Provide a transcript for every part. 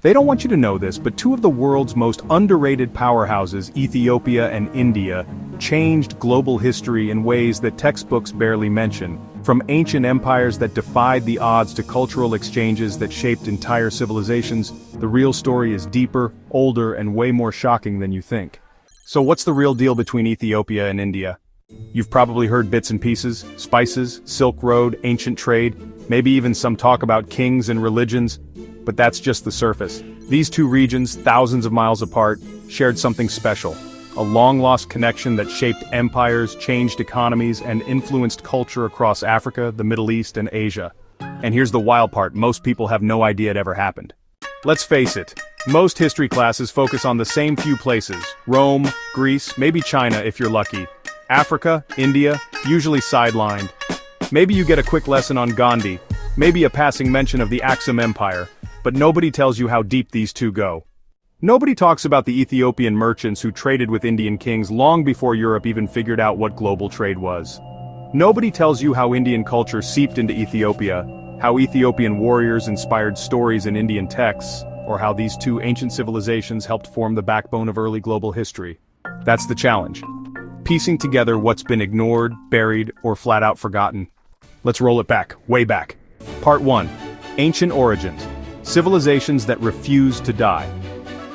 They don't want you to know this, but two of the world's most underrated powerhouses, Ethiopia and India, changed global history in ways that textbooks barely mention. From ancient empires that defied the odds to cultural exchanges that shaped entire civilizations, the real story is deeper, older, and way more shocking than you think. So what's the real deal between Ethiopia and India? You've probably heard bits and pieces: spices, Silk Road, ancient trade, maybe even some talk about kings and religions. But that's just the surface. These two regions, thousands of miles apart, shared something special. A long-lost connection that shaped empires, changed economies, and influenced culture across Africa, the Middle East, and Asia. And here's the wild part: most people have no idea it ever happened. Let's face it, most history classes focus on the same few places: Rome, Greece, maybe China if you're lucky. Africa, India, usually sidelined. Maybe you get a quick lesson on Gandhi, maybe a passing mention of the Aksum Empire, but nobody tells you how deep these two go. Nobody talks about the Ethiopian merchants who traded with Indian kings long before Europe even figured out what global trade was. Nobody tells you how Indian culture seeped into Ethiopia, how Ethiopian warriors inspired stories in Indian texts, or how these two ancient civilizations helped form the backbone of early global history. That's the challenge: piecing together what's been ignored, buried, or flat out forgotten. Let's roll it back, way back. Part 1. Ancient Origins. Civilizations that refuse to die.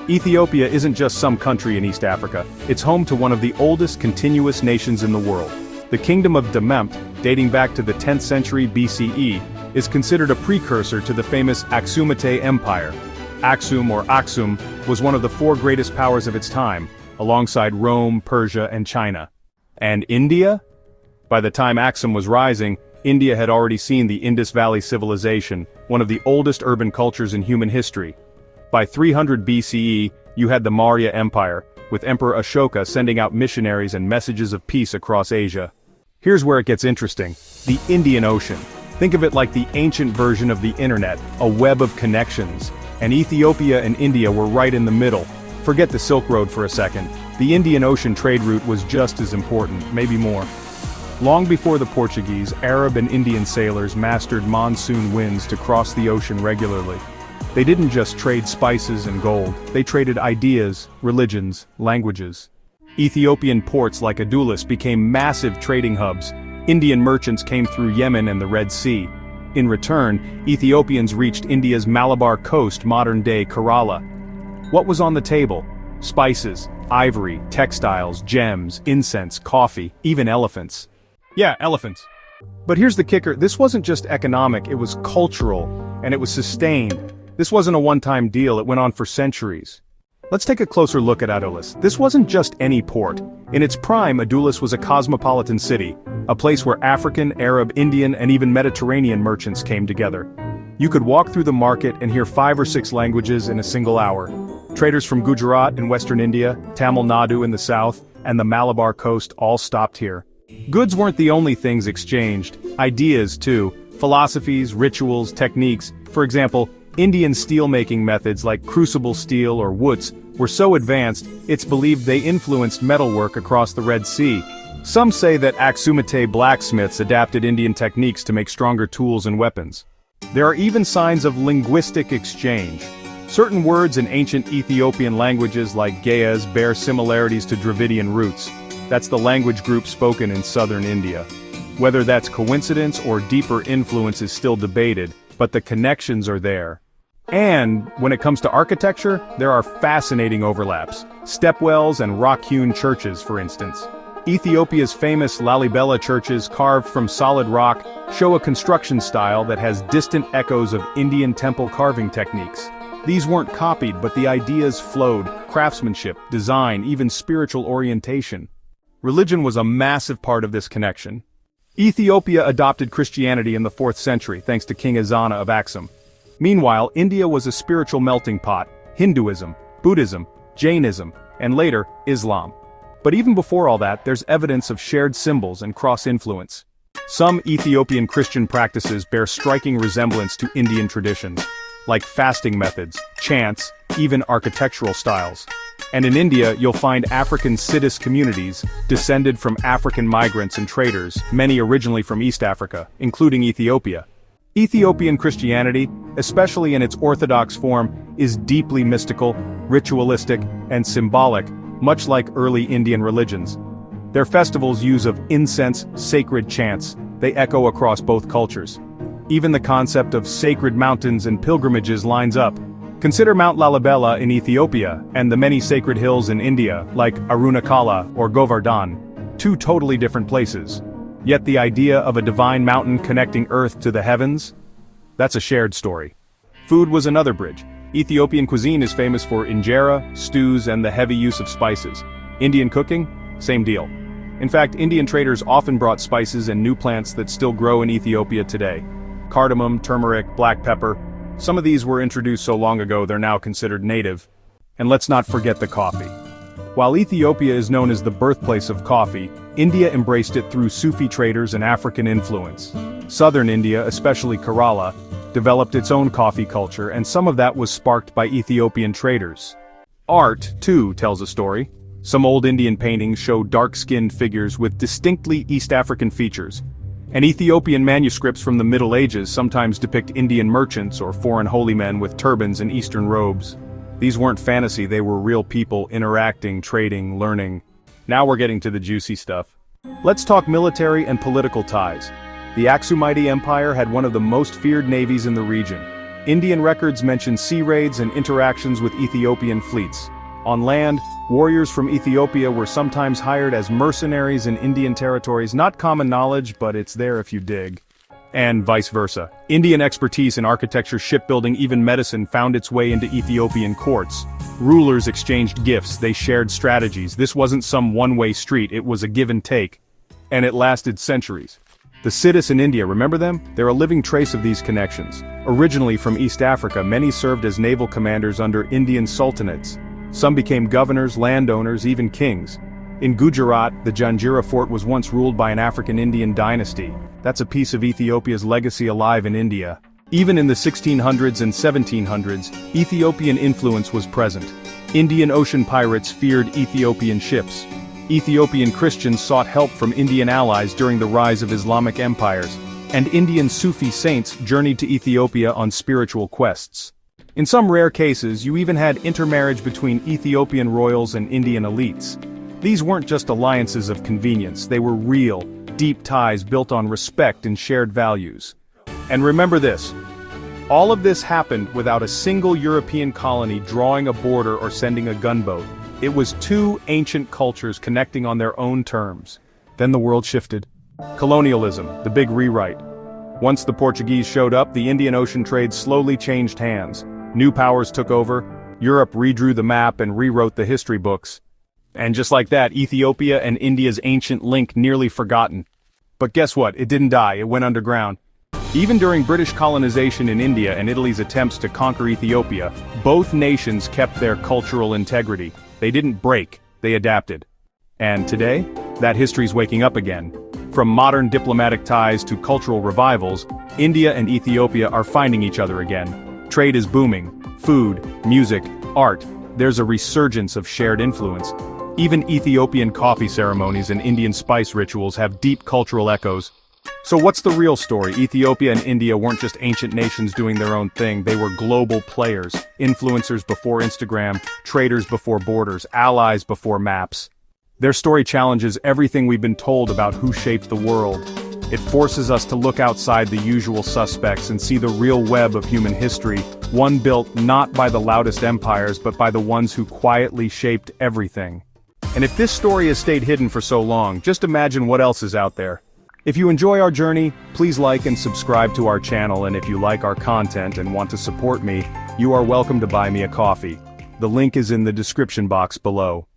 Ethiopia isn't just some country in East Africa, it's home to one of the oldest continuous nations in the world. The Kingdom of Dememt, dating back to the 10th century BCE, is considered a precursor to the famous Aksumite Empire. Aksum, or Aksum, was one of the four greatest powers of its time, alongside Rome, Persia, and China. And India? By the time Aksum was rising, India had already seen the Indus Valley Civilization, one of the oldest urban cultures in human history. By 300 BCE, you had the Maurya Empire, with Emperor Ashoka sending out missionaries and messages of peace across Asia. Here's where it gets interesting: the Indian Ocean. Think of it like the ancient version of the internet, a web of connections. And Ethiopia and India were right in the middle. Forget the Silk Road for a second. The Indian Ocean trade route was just as important, maybe more. Long before the Portuguese, Arab and Indian sailors mastered monsoon winds to cross the ocean regularly. They didn't just trade spices and gold, they traded ideas, religions, languages. Ethiopian ports like Adulis became massive trading hubs. Indian merchants came through Yemen and the Red Sea. In return, Ethiopians reached India's Malabar coast, modern-day Kerala. What was on the table? Spices, ivory, textiles, gems, incense, coffee, even elephants. Yeah, elephants. But here's the kicker: this wasn't just economic, it was cultural, and it was sustained. This wasn't a one-time deal, it went on for centuries. Let's take a closer look at Adulis. This wasn't just any port. In its prime, Adulis was a cosmopolitan city, a place where African, Arab, Indian, and even Mediterranean merchants came together. You could walk through the market and hear 5 or 6 languages in a single hour. Traders from Gujarat in western India, Tamil Nadu in the south, and the Malabar coast all stopped here. Goods weren't the only things exchanged, ideas too, philosophies, rituals, techniques. For example, Indian steelmaking methods like crucible steel or woods were so advanced, it's believed they influenced metalwork across the Red Sea. Some say that Aksumite blacksmiths adapted Indian techniques to make stronger tools and weapons. There are even signs of linguistic exchange. Certain words in ancient Ethiopian languages like Ge'ez bear similarities to Dravidian roots. That's the language group spoken in southern India. Whether that's coincidence or deeper influence is still debated, but the connections are there. And when it comes to architecture, there are fascinating overlaps. Stepwells and rock-hewn churches, for instance. Ethiopia's famous Lalibela churches, carved from solid rock, show a construction style that has distant echoes of Indian temple carving techniques. These weren't copied, but the ideas flowed: craftsmanship, design, even spiritual orientation. Religion was a massive part of this connection. Ethiopia adopted Christianity in the 4th century thanks to King Ezana of Aksum. Meanwhile, India was a spiritual melting pot: Hinduism, Buddhism, Jainism, and later, Islam. But even before all that, there's evidence of shared symbols and cross-influence. Some Ethiopian Christian practices bear striking resemblance to Indian traditions, like fasting methods, chants, even architectural styles. And in India, you'll find African Siddhist communities, descended from African migrants and traders, many originally from East Africa, including Ethiopia. Ethiopian Christianity, especially in its Orthodox form, is deeply mystical, ritualistic, and symbolic, much like early Indian religions. Their festivals use of incense, sacred chants. They echo across both cultures. Even the concept of sacred mountains and pilgrimages lines up. Consider Mount Lalibela in Ethiopia, and the many sacred hills in India, like Arunachala or Govardhan, two totally different places. Yet the idea of a divine mountain connecting earth to the heavens? That's a shared story. Food was another bridge. Ethiopian cuisine is famous for injera, stews, and the heavy use of spices. Indian cooking? Same deal. In fact, Indian traders often brought spices and new plants that still grow in Ethiopia today. Cardamom, turmeric, black pepper. Some of these were introduced so long ago they're now considered native. And let's not forget the coffee. While Ethiopia is known as the birthplace of coffee, India embraced it through Sufi traders and African influence. Southern India, especially Kerala, developed its own coffee culture, and some of that was sparked by Ethiopian traders. Art, too, tells a story. Some old Indian paintings show dark-skinned figures with distinctly East African features. And Ethiopian manuscripts from the Middle Ages sometimes depict Indian merchants or foreign holy men with turbans and Eastern robes. These weren't fantasy, they were real people interacting, trading, learning. Now we're getting to the juicy stuff. Let's talk military and political ties. The Aksumite Empire had one of the most feared navies in the region. Indian records mention sea raids and interactions with Ethiopian fleets. On land, warriors from Ethiopia were sometimes hired as mercenaries in Indian territories. Not common knowledge, but it's there if you dig. And vice versa. Indian expertise in architecture, shipbuilding, even medicine found its way into Ethiopian courts. Rulers exchanged gifts, they shared strategies. This wasn't some one-way street, it was a give and take. And it lasted centuries. The Siddhis in India, remember them? They're a living trace of these connections. Originally from East Africa, many served as naval commanders under Indian sultanates. Some became governors, landowners, even kings. In Gujarat, the Janjira fort was once ruled by an African Indian dynasty. That's a piece of Ethiopia's legacy alive in India. Even in the 1600s and 1700s, Ethiopian influence was present. Indian ocean pirates feared Ethiopian ships. Ethiopian Christians sought help from Indian allies during the rise of Islamic empires. And Indian Sufi saints journeyed to Ethiopia on spiritual quests. In some rare cases, you even had intermarriage between Ethiopian royals and Indian elites. These weren't just alliances of convenience, they were real, deep ties built on respect and shared values. And remember this, all of this happened without a single European colony drawing a border or sending a gunboat. It was two ancient cultures connecting on their own terms. Then the world shifted. Colonialism, the big rewrite. Once the Portuguese showed up, the Indian Ocean trade slowly changed hands. New powers took over, Europe redrew the map and rewrote the history books. And just like that, Ethiopia and India's ancient link nearly forgotten. But guess what? It didn't die, it went underground. Even during British colonization in India and Italy's attempts to conquer Ethiopia, both nations kept their cultural integrity. They didn't break, they adapted. And today, that history's waking up again. From modern diplomatic ties to cultural revivals, India and Ethiopia are finding each other again. Trade is booming. Food, music, art. There's a resurgence of shared influence. Even Ethiopian coffee ceremonies and Indian spice rituals have deep cultural echoes. So what's the real story? Ethiopia and India weren't just ancient nations doing their own thing, they were global players. Influencers before Instagram, traders before borders, allies before maps. Their story challenges everything we've been told about who shaped the world. It forces us to look outside the usual suspects and see the real web of human history, one built not by the loudest empires but by the ones who quietly shaped everything. And if this story has stayed hidden for so long, just imagine what else is out there. If you enjoy our journey, please like and subscribe to our channel, and if you like our content and want to support me, you are welcome to buy me a coffee. The link is in the description box below.